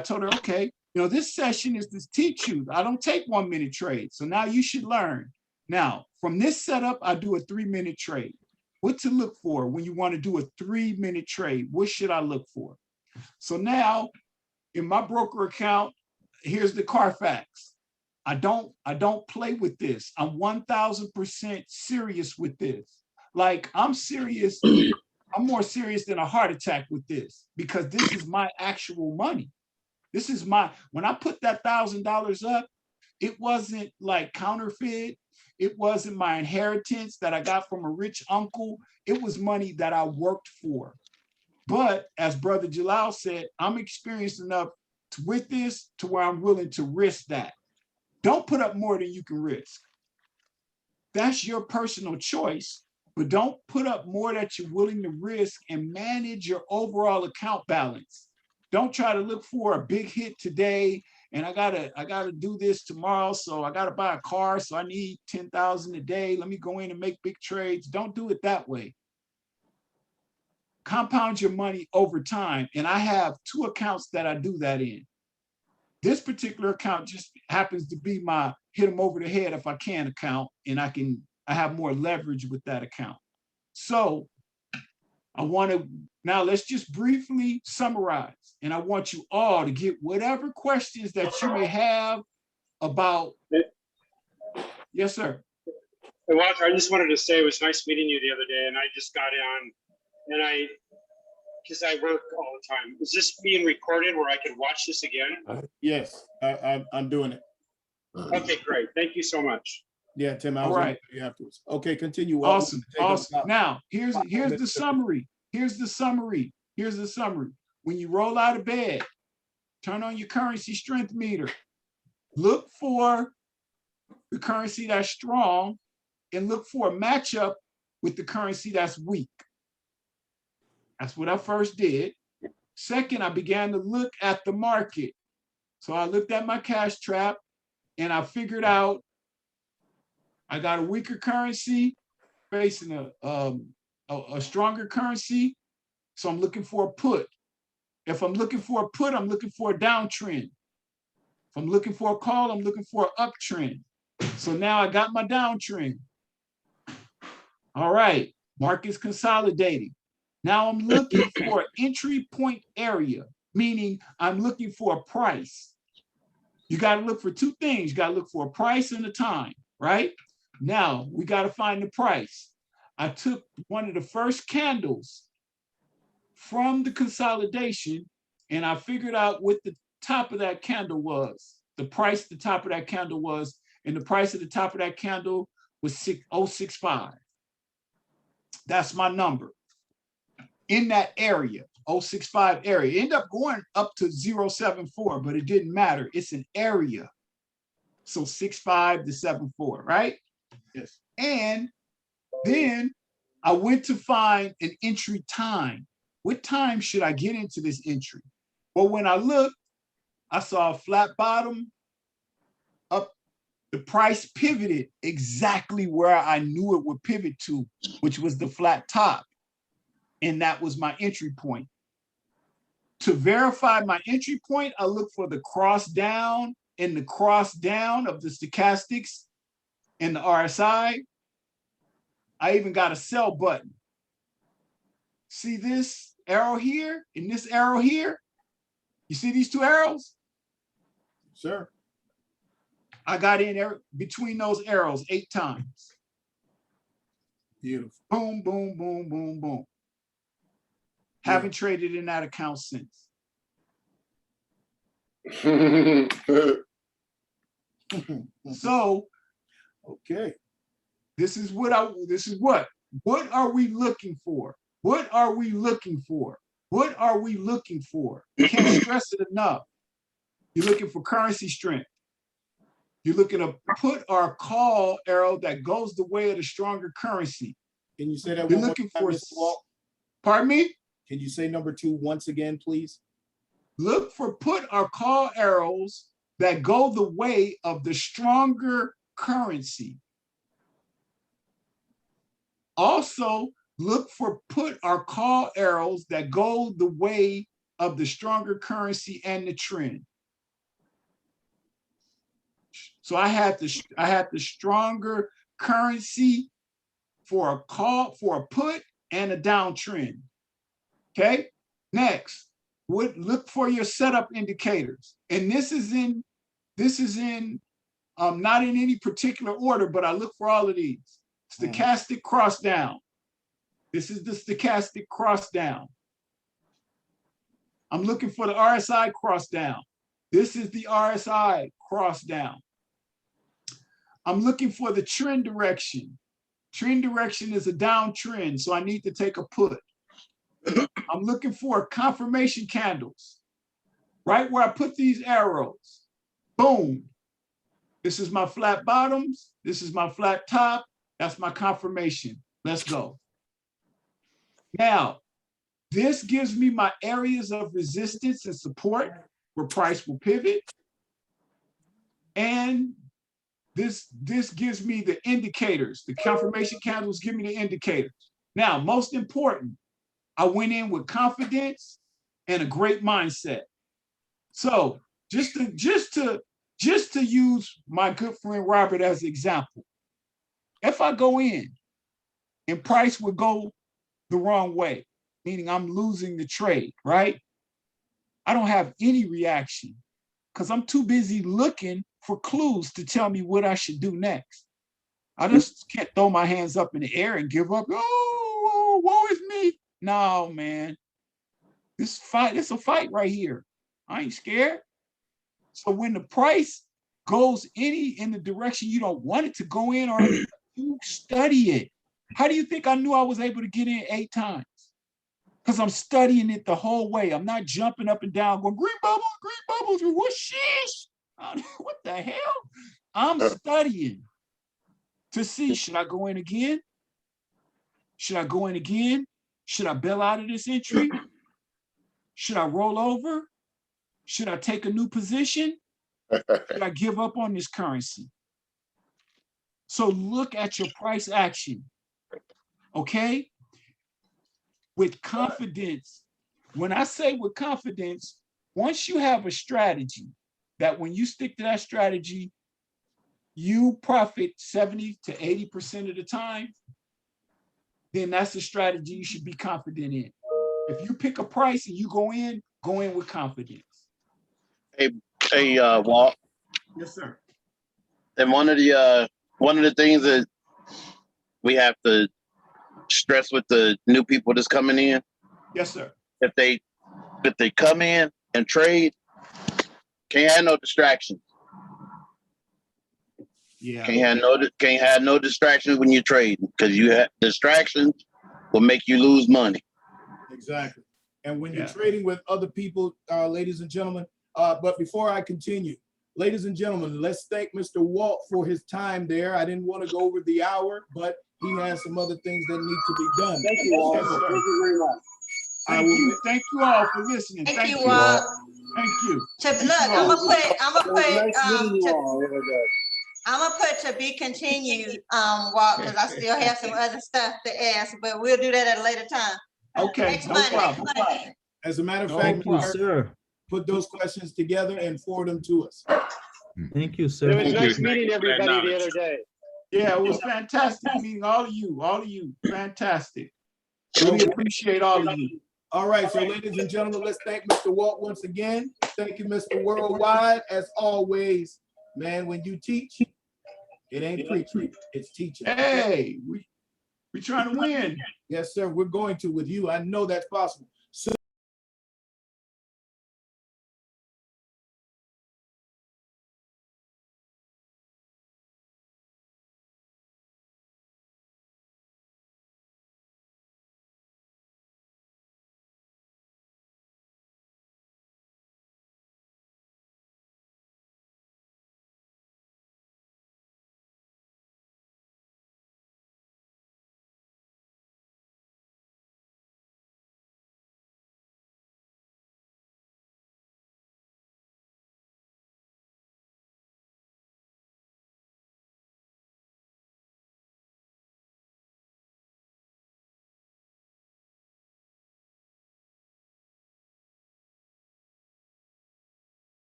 told her, okay, this session is to teach you. I don't take 1-minute trades. So now you should learn. Now, from this setup, I do a 3-minute trade. What to look for when you want to do a 3-minute trade? What should I look for? So now in my broker account, here's the Carfax. I don't play with this. I'm 1000% serious with this. Like, I'm serious. I'm more serious than a heart attack with this, because this is my actual money. When I put that $1,000 up, it wasn't like counterfeit. It wasn't my inheritance that I got from a rich uncle. It was money that I worked for. But as Brother Jalal said, I'm experienced enough with this to where I'm willing to risk that. Don't put up more than you can risk. That's your personal choice, but don't put up more that you're willing to risk, and manage your overall account balance. Don't try to look for a big hit today, and I gotta do this tomorrow, so I gotta buy a car, so I need 10,000 a day. Let me go in and make big trades. Don't do it that way. Compound your money over time, and I have 2 accounts that I do that in. This particular account just happens to be my hit them over the head if I can account, and I have more leverage with that account. So now let's just briefly summarize, and I want you all to get whatever questions that you may have about. Yes, sir. Walter, I just wanted to say it was nice meeting you the other day, and I just got on, and because I work all the time. Is this being recorded where I can watch this again? Yes, I'm doing it. Okay, great. Thank you so much. Yeah, Tim, I All was right. gonna tell you afterwards. Okay, continue. Walt. Awesome, Take us awesome. up. Now, here's the summary. Here's the summary. Here's the summary. When you roll out of bed, turn on your currency strength meter. Look for the currency that's strong and look for a matchup with the currency that's weak. That's what I first did. Second, I began to look at the market. So I looked at my cash trap and I figured out I got a weaker currency facing a stronger currency. So I'm looking for a put. If I'm looking for a put, I'm looking for a downtrend. If I'm looking for a call, I'm looking for an uptrend. So now I got my downtrend. All right, market's consolidating. Now I'm looking for an entry point area, meaning I'm looking for a price. You got to look for two things. You got to look for a price and a time, right? Now we got to find the price. I took one of the first candles from the consolidation and I figured out what the top of that candle was, the price the top of that candle was, and the price of the top of that candle was 065. That's my number. In that area, 065 area. It ended up going up to 074, but it didn't matter. It's an area. So 65 to 74, right? Yes. And then I went to find an entry time. What time should I get into this entry? Well, when I looked, I saw a flat bottom up. The price pivoted exactly where I knew it would pivot to, which was the flat top. And that was my entry point. To verify my entry point, I look for the cross down and the cross down of the stochastics and the RSI. I even got a sell button. See this arrow here and this arrow here? You see these two arrows? Sure. I got in there between those arrows 8 times. Beautiful. Boom, boom, boom, boom, boom. Haven't traded in that account since. So, Okay. this is what are we looking for? What are we looking for? What are we looking for? You can't stress it enough. You're looking for currency strength. You're looking to put or call arrow that goes the way of the stronger currency. Can you say that You're one more looking time, for, Mr. Walt? pardon me? Can you say number 2 once again, please? Look for put or call arrows that go the way of the stronger currency. Also, look for put or call arrows that go the way of the stronger currency and the trend. So I had the stronger currency for a call, for a put and a downtrend. Okay. Next, look for your setup indicators, and this is in not in any particular order, but I look for all of these. Stochastic cross down. This is the stochastic cross down. I'm looking for the RSI cross down. This is the RSI cross down. I'm looking for the trend direction. Trend direction is a downtrend, so I need to take a put. I'm looking for confirmation candles. Right where I put these arrows. Boom. This is my flat bottoms. This is my flat top. That's my confirmation. Let's go. Now, this gives me my areas of resistance and support where price will pivot. And this gives me the indicators. The confirmation candles give me the indicators. Now, most important, I went in with confidence and a great mindset. So just to use my good friend Robert as an example, if I go in and price would go the wrong way, meaning I'm losing the trade, right? I don't have any reaction because I'm too busy looking for clues to tell me what I should do next. I just can't throw my hands up in the air and give up. Oh, woe is me. No, man. This it's a fight right here. I ain't scared. So when the price goes in the direction you don't want it to go in, or you study it. How do you think I knew I was able to get in 8 times? Because I'm studying it the whole way. I'm not jumping up and down going, green bubbles, what sheesh? What the hell? I'm studying to see, should I go in again? Should I go in again? Should I bail out of this entry? Should I roll over? Should I take a new position? Should I give up on this currency? So look at your price action, okay? With confidence. When I say with confidence, once you have a strategy that when you stick to that strategy, you profit 70 to 80% of the time, then that's a strategy you should be confident in. If you pick a price and you go in with confidence. Hey, Walt. Yes, sir. And one of the things that we have to stress with the new people that's coming in, Yes, sir. if they come in and trade, can't have no distractions. Yeah. Can't have no distractions when you're trading, because you have distractions will make you lose money. Exactly. And when you're trading with other people, ladies and gentlemen, but before I continue, ladies and gentlemen, let's thank Mr. Walt for his time there. I didn't want to go over the hour, but he has some other things that need to be done. Thank you, Walt. Yes, sir. Thank you very much. Thank you all for listening. Thank you, Walt. Thank you. Look, I'm gonna put, Nice meeting you all the other day. I'm gonna put to be continued, Walt, because I still have some other stuff to ask, but we'll do that at a later time. Okay, Next no Monday. problem. As a matter of No fact, problem. Sir. put those questions together and forward them to us. Thank you, It sir. was nice meeting everybody the other day. Yeah, it was fantastic meeting all of you. Fantastic. Really appreciate all of you. All right, so ladies and gentlemen, let's thank Mr. Walt once again. Thank you, Mr. Worldwide. As always, man, when you teach, it ain't preaching, it's teaching. Hey, we trying to win. Yes, sir, we're going to with you. I know that's possible.